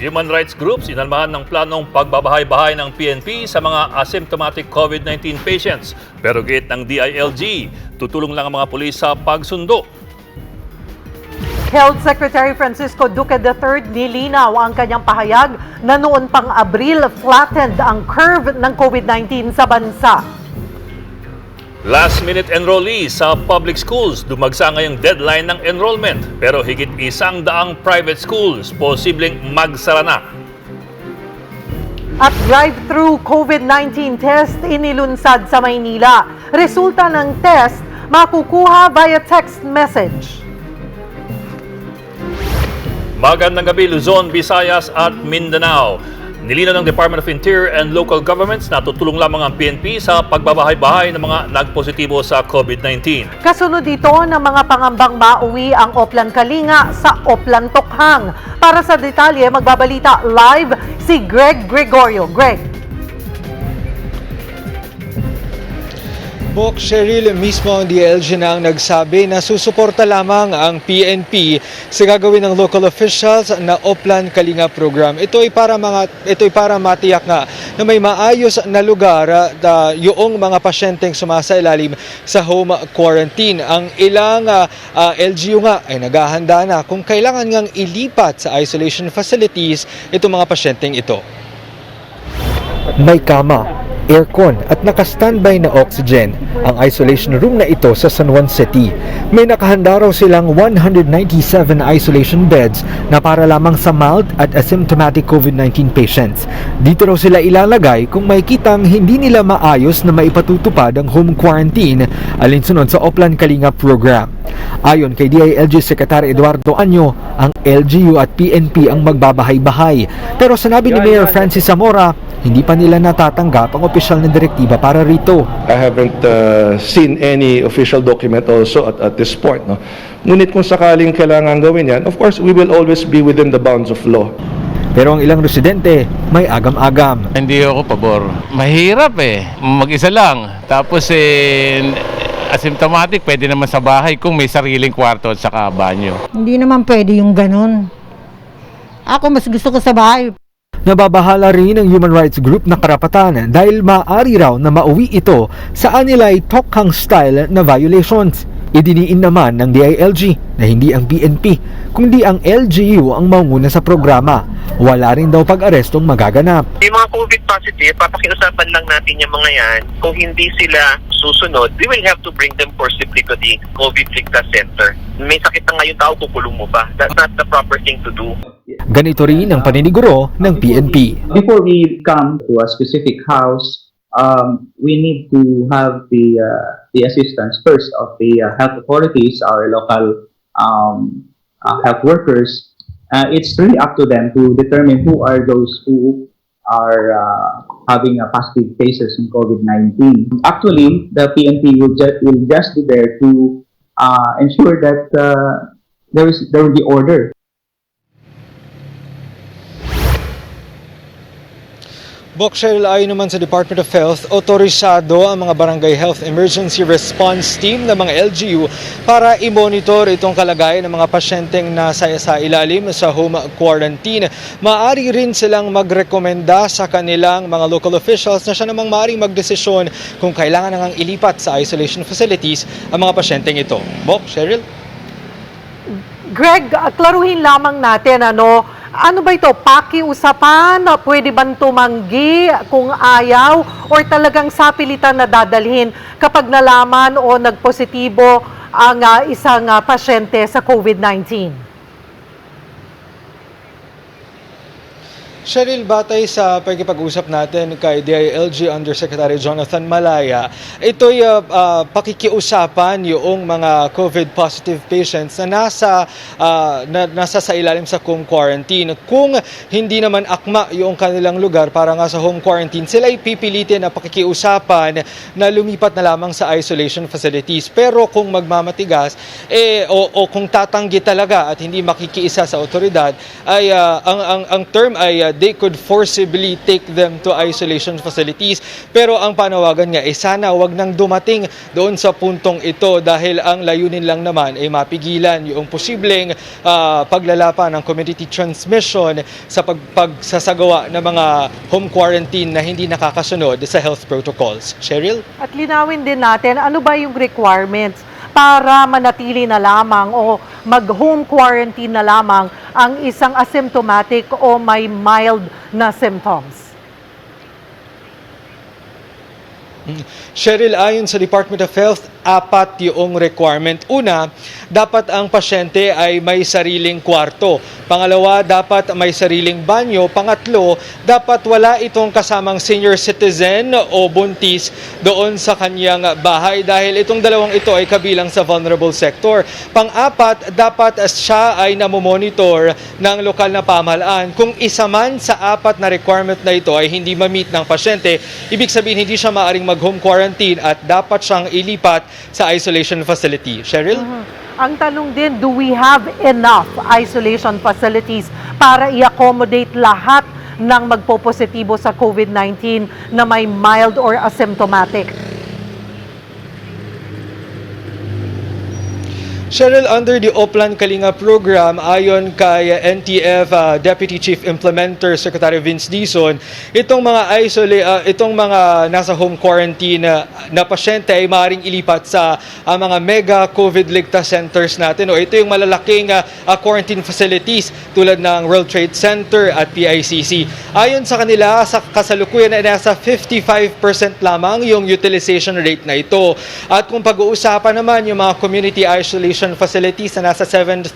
Human rights groups inalmahan ng planong pagbabahay-bahay ng PNP sa mga asymptomatic COVID-19 patients. Pero giit ng DILG, tutulong lang ang mga pulis sa pagsundo. Health Secretary Francisco Duque III nilinaw ang kanyang pahayag na noon pang Abril flattened ang curve ng COVID-19 sa bansa. Last-minute enrollees sa public schools, dumagsa ngayong deadline ng enrollment. Pero higit 100 private schools, posibleng magsara na. At drive-thru COVID-19 test inilunsad sa Maynila. Resulta ng test makukuha via text message. Magandang gabi Luzon, Visayas at Mindanao. Nilinaw ng Department of Interior and Local Governments na tutulong lamang ang PNP sa pagbabahay-bahay ng mga nagpositibo sa COVID-19. Kasunod dito ng mga pangambang mauwi ang Oplan Kalinga sa Oplan Tokhang. Para sa detalye, magbabalita live si Greg Gregorio. Greg. Bok, Cheryl, mismo ang DILG na ang nagsabi na susuporta lamang ang PNP sa gagawin ng local officials na Oplan Kalinga program. Ito ay para matiyak nga na may maayos na lugar yung mga pasyenteng sumasailalim sa home quarantine. Ang ilang LGU nga ay naghahanda na kung kailangan ngang ilipat sa isolation facilities itong mga pasyenteng ito. May kama, aircon at naka-standby na oxygen ang isolation room na ito sa San Juan City. May nakahanda raw silang 197 isolation beds na para lamang sa mild at asymptomatic COVID-19 patients. Dito raw sila ilalagay kung may kitang hindi nila maayos na maipatutupad ang home quarantine alinsunod sa Oplan Kalinga program. Ayon kay DILG Secretary Eduardo Anyo, ang LGU at PNP ang magbabahay-bahay. Pero sinabi ni Mayor Francis Zamora, hindi pa nila natatanggap ang opisyal na direktiba para rito. I haven't seen any official document also at this point. No? Ngunit kung sakaling kailangan gawin yan, of course, we will always be within the bounds of law. Pero ang ilang residente, may agam-agam. Hindi ako pabor. Mahirap mag-isa lang. Tapos asymptomatic, pwede naman sa bahay kung may sariling kwarto at saka banyo. Hindi naman pwede yung ganun. Ako mas gusto ko sa bahay. Nababahala rin ng human rights group na karapatan dahil maaari raw na mauwi ito sa anilay Tokhang style na violations. Idiniin naman ng DILG na hindi ang PNP kundi ang LGU ang maunguna sa programa. Wala rin daw pag-arestong magaganap. Yung mga COVID positive, papakiusapan lang natin yung mga yan. Kung hindi sila susunod, we will have to bring them forcibly to the COVID Ligtas Center. May sakit na ngayon tao, kukulong mo pa. That's not the proper thing to do. Ganito rin ang paniniguro ng PNP. Before we come to a specific house, we need to have the assistance first of the health authorities, our local health workers. It's really up to them to determine who are those who are having positive cases in COVID-19. Actually, the PNP will just be there to ensure that there will be order. Bok, Cheryl, ayon naman sa Department of Health, otorisado ang mga Barangay Health Emergency Response Team ng mga LGU para i-monitor itong kalagayan ng mga pasyenteng nasa ilalim sa home quarantine. Maaari rin silang magrekomenda sa kanilang mga local officials na siya namang maaaring magdesisyon kung kailangan nang ilipat sa isolation facilities ang mga pasyenteng ito. Bok, Cheryl? Greg, klaruhin lamang natin, ano ba ito? Pakiusapan? Pwede bang tumanggi kung ayaw? Or talagang sapilitan na dadalhin kapag nalaman o nagpositibo ang isang pasyente sa COVID-19? Cheryl, batay sa pagkipag-usap natin kay DILG Undersecretary Jonathan Malaya, ito'y pakikiusapan yung mga COVID-positive patients na nasa sa ilalim sa home quarantine. Kung hindi naman akma yung kanilang lugar para nga sa home quarantine, sila ay pipilitin na pakikiusapan na lumipat na lamang sa isolation facilities. Pero kung magmamatigas, o kung tatanggi talaga at hindi makikiisa sa otoridad, ay ang term ay they could forcibly take them to isolation facilities. Pero ang panawagan niya sana wag nang dumating doon sa puntong ito dahil ang layunin lang naman ay mapigilan yung posibleng paglala ng community transmission sa pagsasagawa ng mga home quarantine na hindi nakakasunod sa health protocols. Cheryl? At linawin din natin, ano ba yung requirements para manatili na lamang o mag-home quarantine na lamang ang isang asymptomatic o may mild na symptoms? Cheryl, ayon sa Department of Health, 4 yung requirement. Una, dapat ang pasyente ay may sariling kwarto. Pangalawa, dapat may sariling banyo. Pangatlo, dapat wala itong kasamang senior citizen o buntis doon sa kanyang bahay dahil itong dalawang ito ay kabilang sa vulnerable sector. Pang-apat, dapat siya ay namomonitor ng lokal na pamahalaan. Kung isa man sa 4 na requirement na ito ay hindi ma-meet ng pasyente, ibig sabihin hindi siya maaaring mag-home quarantine at dapat siyang ilipat sa isolation facility. Cheryl? Ang tanong din, do we have enough isolation facilities para i-accommodate lahat ng magpopositibo sa COVID-19 na may mild or asymptomatic? Cheryl, under the Oplan Kalinga program, ayon kay NTF Deputy Chief Implementer Secretary Vince Dizon, itong mga nasa home quarantine na pasyente ay maaaring ilipat sa mga mega COVID ligtas centers natin. Ito yung malalaking quarantine facilities tulad ng World Trade Center at PICC. Ayon sa kanila, sa kasalukuyan ay nasa 55% lamang yung utilization rate na ito. At kung pag-uusapan naman yung mga community isolation facilities na nasa 7,000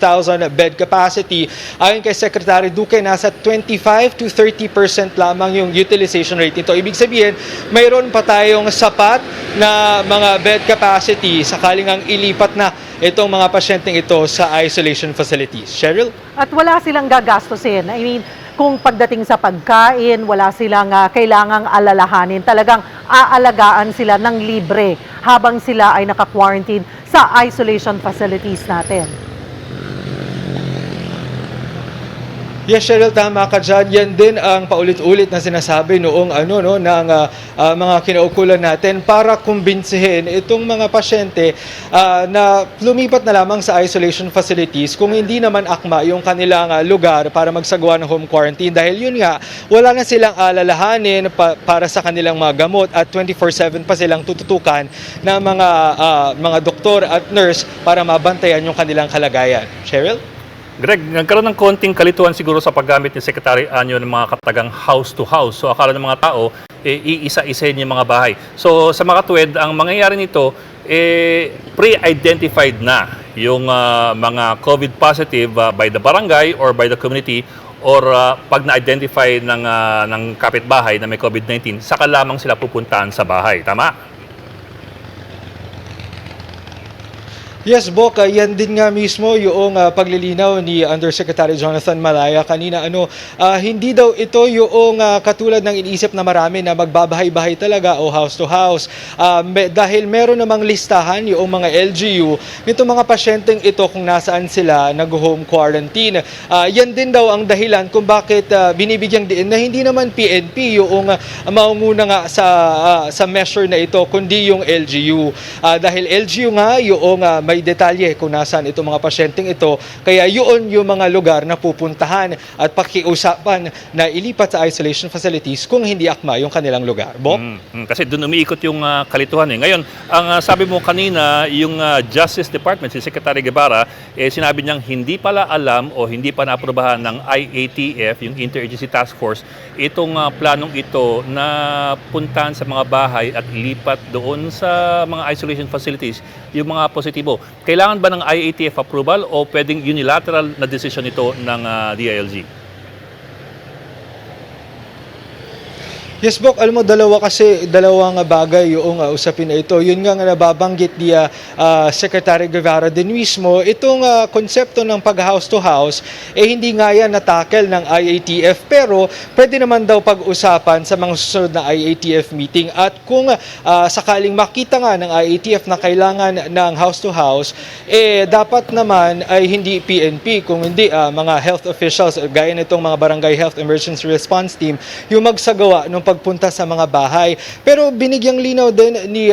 bed capacity, ayon kay Secretary Duque, nasa 25 to 30% lamang yung utilization rate nito. Ibig sabihin, mayroon pa tayong sapat na mga bed capacity sakaling ang ilipat na itong mga pasyenteng ito sa isolation facilities. Cheryl? At wala silang gagastusin. I mean, kung pagdating sa pagkain, wala silang kailangang alalahanin. Talagang aalagaan sila ng libre habang sila ay naka-quarantine sa isolation facilities natin. Yes, Cheryl, tama ka dyan. Yan din ang paulit-ulit na sinasabi noong ng mga kinaukulan natin para kumbinsihin itong mga pasyente na lumipat na lamang sa isolation facilities kung hindi naman akma yung kanilang lugar para magsagawa ng home quarantine. Dahil yun nga, wala na silang alalahanin para sa kanilang mga gamot at 24/7 pa silang tututukan ng mga doktor at nurse para mabantayan yung kanilang kalagayan. Cheryl? Greg, nagkaroon ng konting kalituhan siguro sa paggamit ni Secretary Anyo ng mga katagang house to house. So akala ng mga tao, iisa-isahin yung mga bahay. So sa mga katuwid, ang mangyayari nito, pre-identified na yung mga COVID positive by the barangay or by the community or pag na-identify ng kapitbahay na may COVID-19, saka lamang sila pupuntahan sa bahay. Tama? Yes, Boka, yan din nga mismo yung paglilinaw ni Undersecretary Jonathan Malaya kanina. Hindi daw ito yung katulad ng iniisip na marami na magbabahay-bahay talaga o house to house. Dahil meron namang listahan yung mga LGU nito mga pasyenteng ito kung nasaan sila nag-home quarantine. Yan din daw ang dahilan kung bakit binibigyang diin na hindi naman PNP yung maunguna nga sa measure na ito, kundi yung LGU. Dahil LGU nga yung may detalye kung nasaan itong mga pasyenteng ito. Kaya yun yung mga lugar na pupuntahan at pakiusapan na ilipat sa isolation facilities kung hindi akma yung kanilang lugar. Bo? Kasi doon umiikot yung kalituhan. Ngayon, ang sabi mo kanina, yung Justice Department, si Secretary Guevara, sinabi niyang hindi pala alam o hindi pa naaprubahan ng IATF, yung Interagency Task Force, itong planong ito na puntahan sa mga bahay at ilipat doon sa mga isolation facilities yung mga positibo. Kailangan ba ng IATF approval o pwedeng unilateral na decision ito ng DILG? Yes, Bok. Alam mo, dalawang bagay yung usapin na ito. Yun nga nababanggit ni Secretary Guevara din mismo, itong konsepto ng pag-house to house, hindi nga yan natakel ng IATF, pero pwede naman daw pag-usapan sa mga susunod na IATF meeting. At kung sakaling makita nga ng IATF na kailangan ng house to house, dapat naman ay hindi PNP, kung hindi mga health officials, gaya nitong mga Barangay Health Emergency Response Team, yung magsagawa ng pagpunta sa mga bahay. Pero binigyang linaw din ni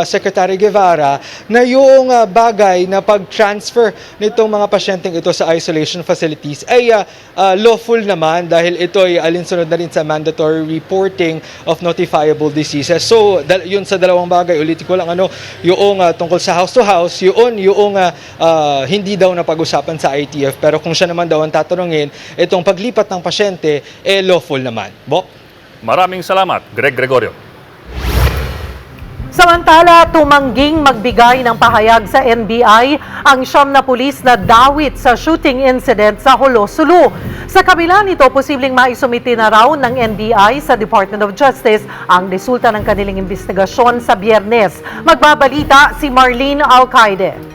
Secretary Guevara na yung bagay na pag-transfer nitong mga pasyenteng ito sa isolation facilities ay lawful naman dahil ito ay alinsunod na rin sa mandatory reporting of notifiable diseases. So, yun sa dalawang bagay, ulitin ko lang yung tungkol sa house to house, yung hindi daw na pag-usapan sa ITF, pero kung siya naman daw ang tatanungin, itong paglipat ng pasyente, lawful naman. Bok? Maraming salamat, Greg Gregorio. Samantala, tumangging magbigay ng pahayag sa NBI ang Siyam na pulis na dawit sa shooting incident sa Jolo, Sulu. Sa kabila nito, posibleng maisumiti na raw ng NBI sa Department of Justice ang resulta ng kanilang investigasyon sa Biyernes. Magbabalita si Marlene Alcaide.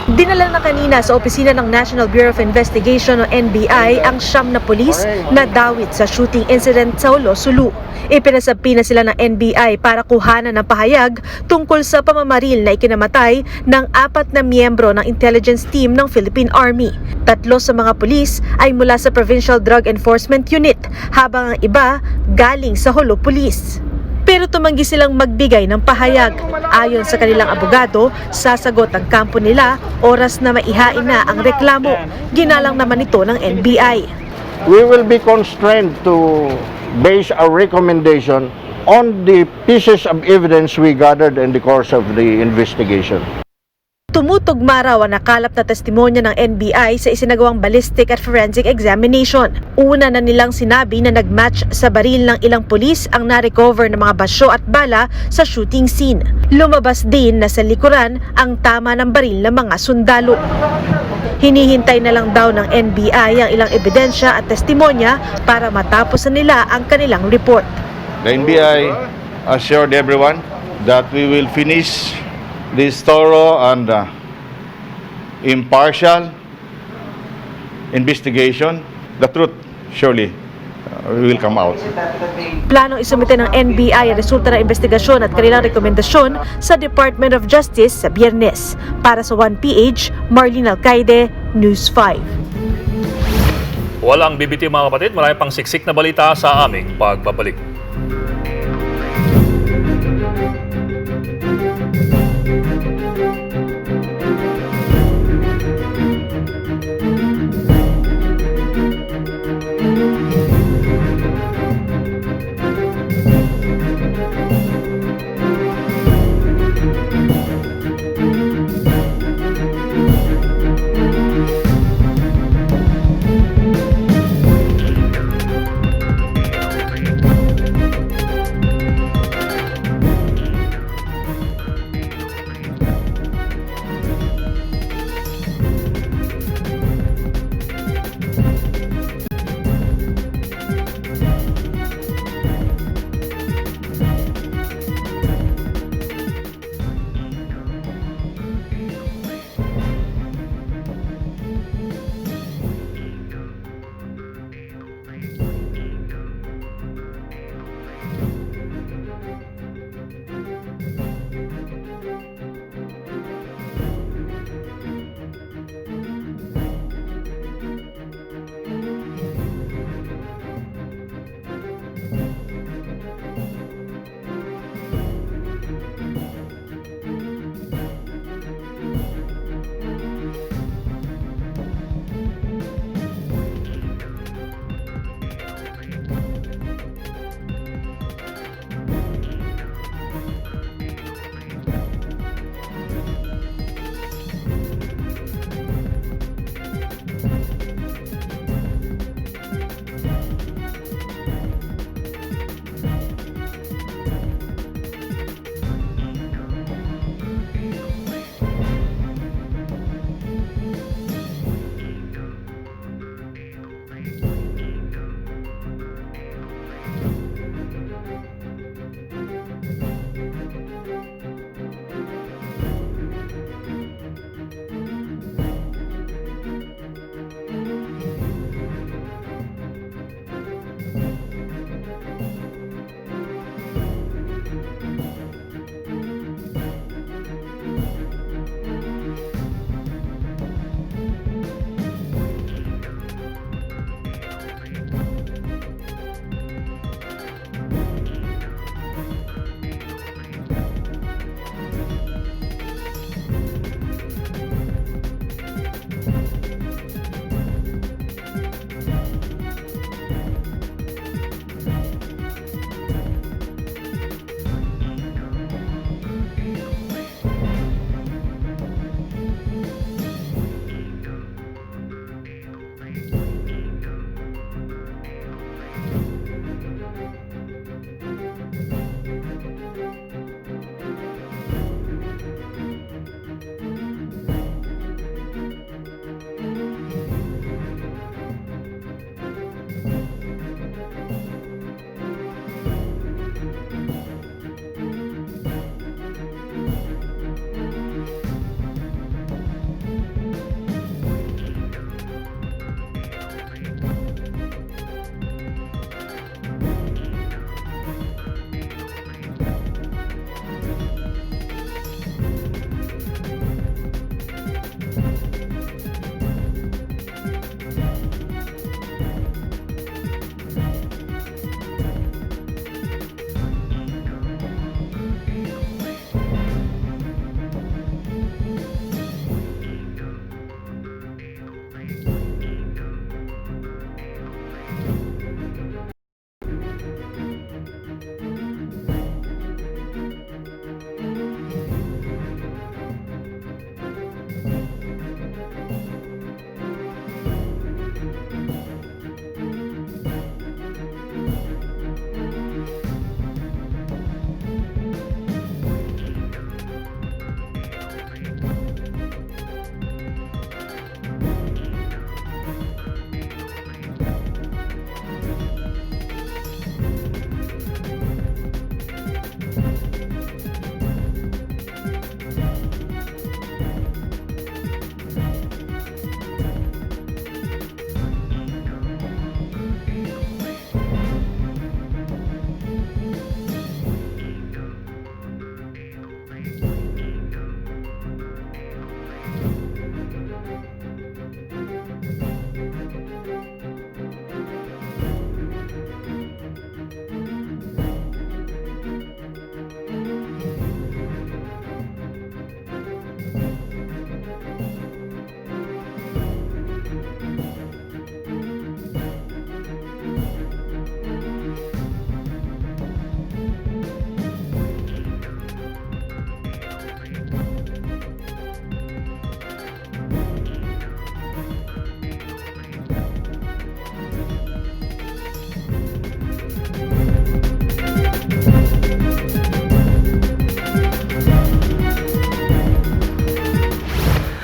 Dinala na kanina sa opisina ng National Bureau of Investigation o NBI ang Siyam na pulis na dawit sa shooting incident sa Jolo, Sulu. Ipinasabi na sila ng NBI para kuhanan ng pahayag tungkol sa pamamaril na ikinamatay ng 4 na miyembro ng intelligence team ng Philippine Army. 3 sa mga pulis ay mula sa Provincial Drug Enforcement Unit, habang ang iba galing sa Jolo Police. Pero tumanggi silang magbigay ng pahayag. Ayon sa kanilang abogado, sasagot ang kampo nila oras na maihain na ang reklamo. Ginalang naman ito ng NBI. We will be constrained to base our recommendation on the pieces of evidence we gathered in the course of the investigation. Tumutugma raw ang nakalap na testimonya ng NBI sa isinagawang ballistic at forensic examination. Una na nilang sinabi na nagmatch sa baril ng ilang pulis ang na-recover ng mga basyo at bala sa shooting scene. Lumabas din na sa likuran ang tama ng baril ng mga sundalo. Hinihintay na lang daw ng NBI ang ilang ebidensya at testimonya para matapos na nila ang kanilang report. The NBI assured everyone that we will finish this thorough and impartial investigation. The truth surely will come out. Planong isumite ng NBI ang resulta ng investigasyon at kanilang rekomendasyon sa Department of Justice sa Biyernes. Para sa 1PH, Marlene Alcaide, News 5. Walang bibiti mga kapatid, marami pang siksik na balita sa aming pagbabalik.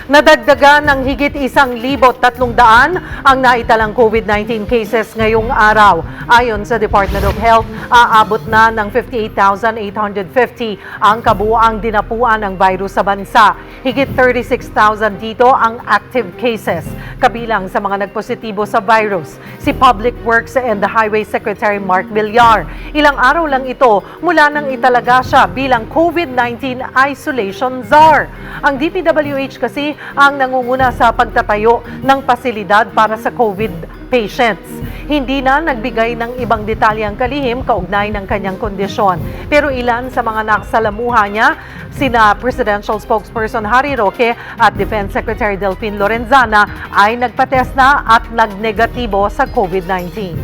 Nadagdagan ng higit 1,300 ang naitalang COVID-19 cases ngayong araw. Ayon sa Department of Health, aabot na ng 58,850 ang kabuuang dinapuan ng virus sa bansa. Higit 36,000 dito ang active cases. Kabilang sa mga nagpositibo sa virus, si Public Works and the Highway Secretary Mark Villar. Ilang araw lang ito mula nang italaga siya bilang COVID-19 isolation czar. Ang DPWH kasi ang nangunguna sa pagtatayo ng pasilidad para sa COVID patients. Hindi na nagbigay ng ibang detalyeng kalihim kaugnay ng kanyang kondisyon. Pero ilan sa mga nakasalamuha niya, sina Presidential Spokesperson Harry Roque at Defense Secretary Delphine Lorenzana ay nagpatest na at nagnegatibo sa COVID-19.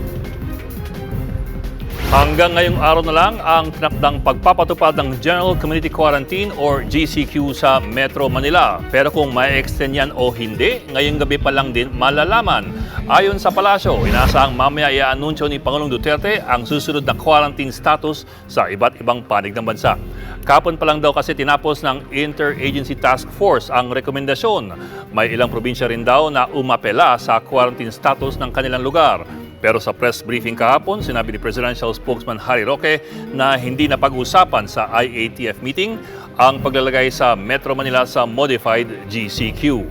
Hanggang ngayong araw na lang ang tinakdang pagpapatupad ng General Community Quarantine or GCQ sa Metro Manila. Pero kung may extend yan o hindi, ngayong gabi pa lang din malalaman. Ayon sa palasyo, inaasahang mamaya i-anunsyo ni Pangulong Duterte ang susunod na quarantine status sa iba't ibang panig ng bansa. Kapon pa lang daw kasi tinapos ng Interagency Task Force ang rekomendasyon. May ilang probinsya rin daw na umapela sa quarantine status ng kanilang lugar. Pero sa press briefing kahapon, sinabi ni Presidential Spokesman Harry Roque na hindi na pag-usapan sa IATF meeting ang paglalagay sa Metro Manila sa modified GCQ.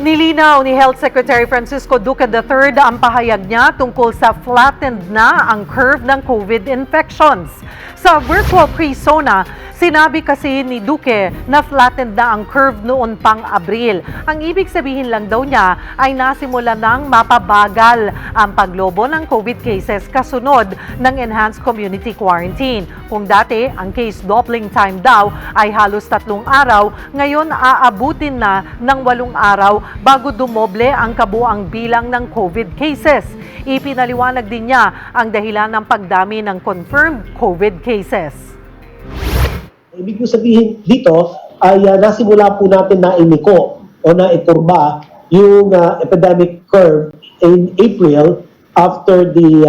Nilinaw ni Health Secretary Francisco Duque III ang pahayag niya tungkol sa flattened na ang curve ng COVID infections. Sa virtual pre-SONA, sinabi kasi ni Duque na flattened na ang curve noon pang Abril. Ang ibig sabihin lang daw niya ay nasimula nang mapabagal ang paglobo ng COVID cases kasunod ng enhanced community quarantine. Kung dati ang case doubling time daw ay halos 3 araw, ngayon aabutin na ng 8 araw bago dumoble ang kabuang bilang ng COVID cases. Ipinaliwanag din niya ang dahilan ng pagdami ng confirmed COVID cases. Ibig ko sabihin dito ay nasimula po natin na iniko o na ikurba yung epidemic curve in April after the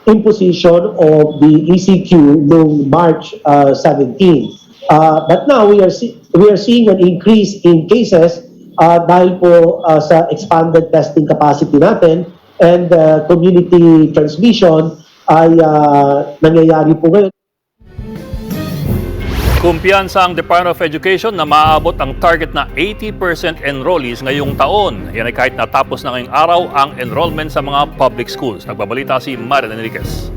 imposition of the ECQ noong March 17. But now we are seeing an increase in cases dahil po sa expanded testing capacity natin and community transmission ay nangyayari po ngayon. Kumpiyansa ang Department of Education na maaabot ang target na 80% enrollees ngayong taon. Yan ay kahit natapos na ngayong araw ang enrollment sa mga public schools. Nagbabalita si Marian Enriquez.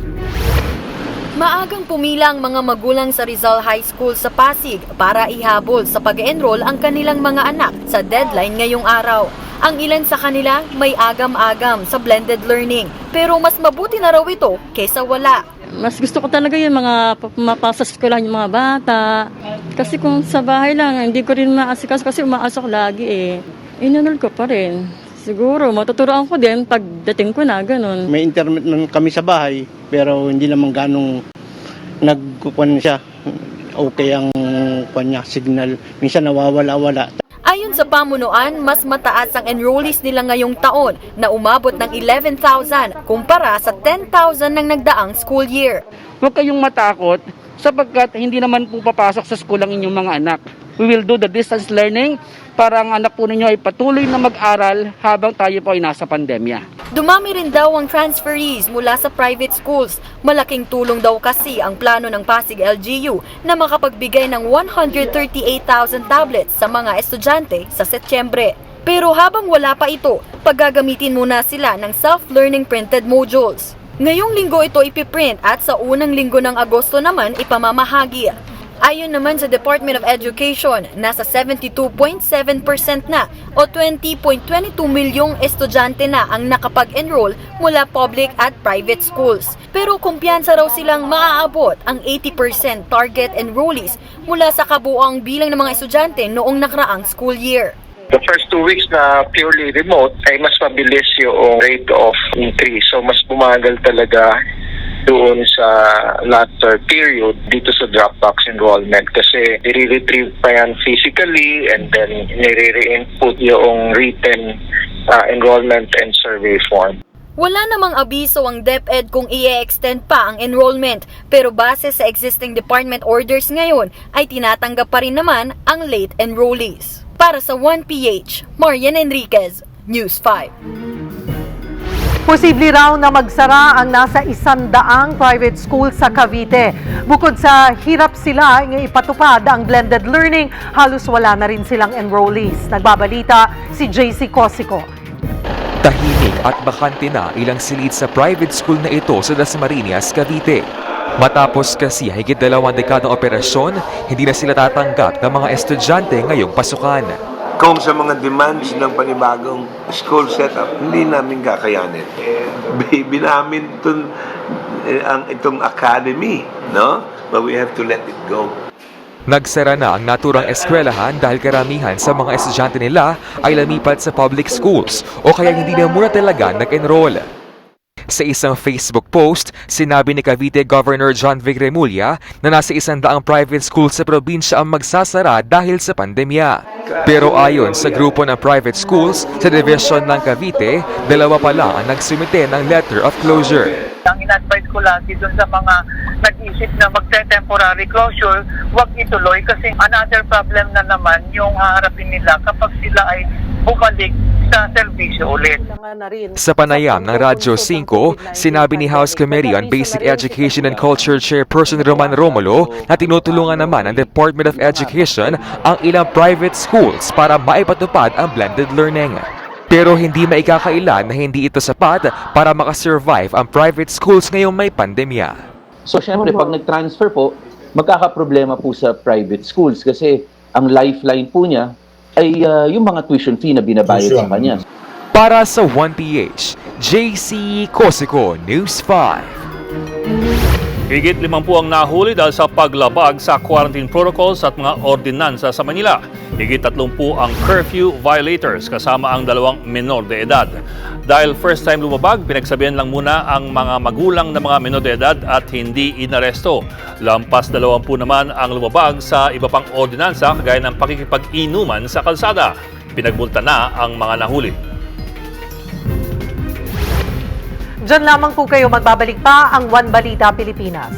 Maagang pumila ang mga magulang sa Rizal High School sa Pasig para ihabol sa pag-enroll ang kanilang mga anak sa deadline ngayong araw. Ang ilan sa kanila may agam-agam sa blended learning, pero mas mabuti na raw ito kaysa wala. Mas gusto ko talaga yung mga mapasa sa eskwelahan yung mga bata. Kasi kung sa bahay lang, hindi ko rin maasikas kasi umaasok lagi eh. Inanol ko pa rin. Siguro, matuturoan ko din pagdating ko na, ganun. May internet na kami sa bahay, pero hindi naman ganong nagkukuhan siya. Okay ang kanya, signal. Minsan nawawala-wala. Ayon sa pamunuan, mas mataas ang enrollees nila ngayong taon na umabot ng 11,000 kumpara sa 10,000 ng nagdaang school year. Huwag kayong matakot sapagkat hindi naman po papasok sa school ang inyong mga anak. We will do the distance learning para ang anak po ninyo ay patuloy na mag-aral habang tayo po ay nasa pandemya. Dumami rin daw ang transferees mula sa private schools. Malaking tulong daw kasi ang plano ng Pasig LGU na makapagbigay ng 138,000 tablets sa mga estudyante sa Setyembre. Pero habang wala pa ito, paggagamitin muna sila ng self-learning printed modules. Ngayong linggo ito ipiprint at sa unang linggo ng Agosto naman ipamamahagi. Ayon naman sa Department of Education, nasa 72.7% na o 20.22 milyong estudyante na ang nakapag-enroll mula public at private schools. Pero kumpiyansa raw silang maaabot ang 80% target enrollees mula sa kabuuang bilang ng mga estudyante noong nakaraang school year. The first 2 weeks na purely remote ay mas mabilis yung rate of increase. So mas bumagal talaga doon sa latter period dito sa Dropbox enrollment kasi nire-retrieve pa yan physically and then nire-re-input yung written enrollment and survey form. Wala namang abiso ang DepED kung i-extend pa ang enrollment, pero base sa existing department orders ngayon ay tinatanggap pa rin naman ang late enrollees. Para sa 1PH, Marian Enriquez, News 5. Posible raw na magsara ang nasa 100 private school sa Cavite. Bukod sa hirap sila ng ipatupad ang blended learning, halos wala na rin silang enrollees. Nagbabalita si JC Cosico. Tahimik at bakante na ilang silid sa private school na ito sa Dasmariñas, Cavite. Matapos kasi higit 2 dekadang operasyon, hindi na sila tatanggap ng mga estudyante ngayong pasukan. Kung sa mga demands ng panibagong school setup, hindi namin kakayanin. Baby namin itong academy, no? But we have to let it go. Nagsara na ang naturang eskwelahan dahil karamihan sa mga estudyante nila ay lumipat sa public schools o kaya hindi na muna talaga nag-enroll. Sa isang Facebook post, sinabi ni Cavite Governor John Vic Remulla na nasa 100 private schools sa probinsya ang magsasara dahil sa pandemya. Pero ayon sa grupo ng private schools sa division ng Cavite, 2 pa lang ang nagsumite ng letter of closure. Ang in-advise ko lagi dun sa mga nag-isip na magte-temporary closure, huwag ituloy kasi another problem na naman yung haharapin nila kapag sila ay bumalik sa serbisyo ulit. Sa panayam ng Radyo 5, sinabi ni House Committee on Basic Education and Culture Chairperson Roman Romulo na tinutulungan naman ng Department of Education ang ilang private schools para maipatupad ang blended learning. Pero hindi maikakailan na hindi ito sapat para makasurvive ang private schools ngayong may pandemya. So syempre, pag nag-transfer po, magkakaproblema po sa private schools kasi ang lifeline po niya ay yung mga tuition fee na binabayad sa kanya. Para sa 1PH, JC Cosico, News 5. Higit 50 ang nahuli dahil sa paglabag sa quarantine protocols at mga ordinansa sa Manila. Higit 30 ang curfew violators kasama ang 2 menor de edad. Dahil first time lumabag, pinagsabihan lang muna ang mga magulang ng mga menor de edad at hindi inaresto. Lampas 20 naman ang lumabag sa iba pang ordinansa kagaya ng pakikipag-inuman sa kalsada. Pinagbulta na ang mga nahuli. Diyan lamang po kayo, magbabalik pa ang One Balita Pilipinas.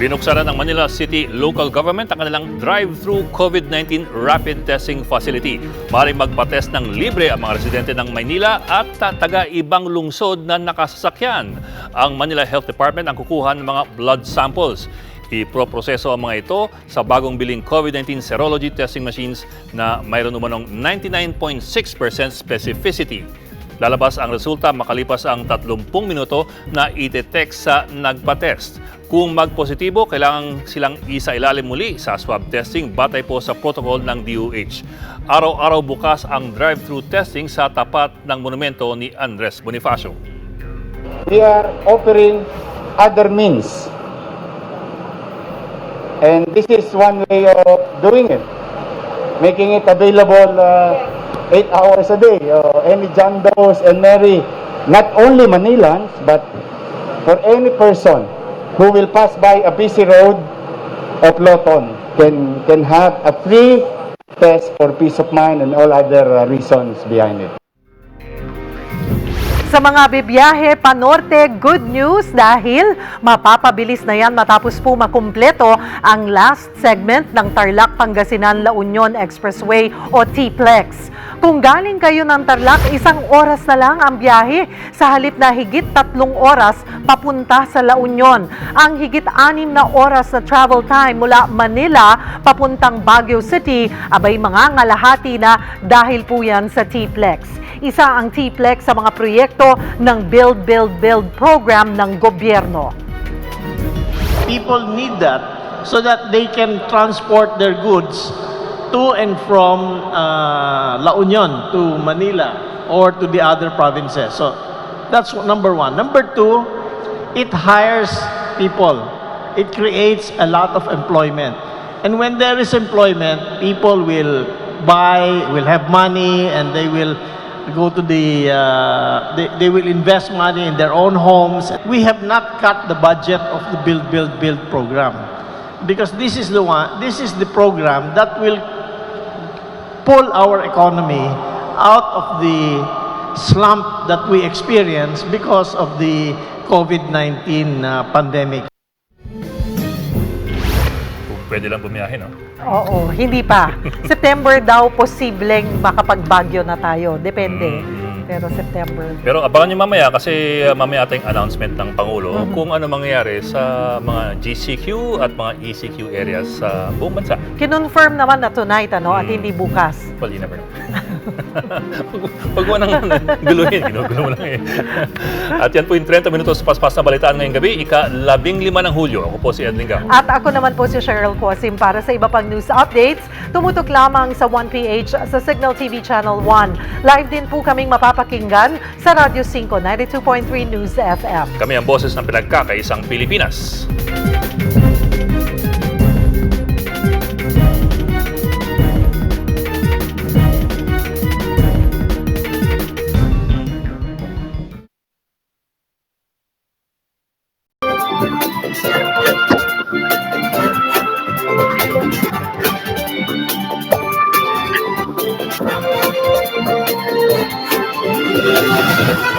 Binuksan ng Manila City Local Government ang kanilang drive-thru COVID-19 rapid testing facility. Maaaring magpa-test ng libre ang mga residente ng Maynila at taga-ibang lungsod na nakasasakyan. Ang Manila Health Department ang kukuha ng mga blood samples. Iproproseso ang mga ito sa bagong biling COVID-19 serology testing machines na mayroon umanong 99.6% specificity. Lalabas ang resulta makalipas ang 30 minuto na ite-detect sa nagpa-test. Kung magpositibo, kailangan silang isa-ilalim muli sa swab testing batay po sa protocol ng DOH. Araw-araw bukas ang drive-thru testing sa tapat ng monumento ni Andres Bonifacio. We are offering other means. And this is one way of doing it. Making it available 8 hours a day. Any John Does and Mary, not only Manilans, but for any person who will pass by a busy road of Loton can have a free test for peace of mind and all other reasons behind it. Sa mga bibiyahe panorte, good news dahil mapapabilis na yan matapos po makumpleto ang last segment ng Tarlac Pangasinan La Union Expressway o T-Plex. Kung galing kayo ng Tarlac, 1 oras na lang ang biyahe sa halip na higit 3 oras papunta sa La Union. Ang higit 6 na oras na travel time mula Manila papuntang Baguio City, abay mga ngalahati na dahil po yan sa T-Plex. Isa ang T-Plex sa mga proyekto ng Build, Build, Build program ng gobyerno. People need that so that they can transport their goods to and from La Union to Manila or to the other provinces. So that's number one. Number two, it hires people. It creates a lot of employment. And when there is employment, people will buy, will have money, and they will go to they will invest money in their own homes. We have not cut the budget of the Build, Build, Build program because this is the program that will pull our economy out of the slump that we experience because of the COVID-19 pandemic. Pwede lang bumiyahe, no? Oo, hindi pa. September daw posibleng makapagbagyo na tayo. Depende. Pero September. Pero abangan nyo mamaya kasi mamaya ating announcement ng Pangulo kung ano mangyayari sa mga GCQ at mga ECQ areas sa buong bansa. Kinonfirm naman na tonight, at hindi bukas. Well, you never know. Pag mo nang guluhin, ginugulo mo lang eh. At yan po yung 30 minutos paspas na balitaan ngayong gabi, ika-15 ng Hulyo. Ako po si Edling Gao. At ako naman po si Cheryl Cosim para sa iba pang news updates. Tumutok lamang sa 1PH sa Signal TV Channel 1. Live din po kaming mapapakinggan sa Radyo 5, 92.3 News FM. Kami ang boses ng pinagkakaisang Pilipinas. Thank you.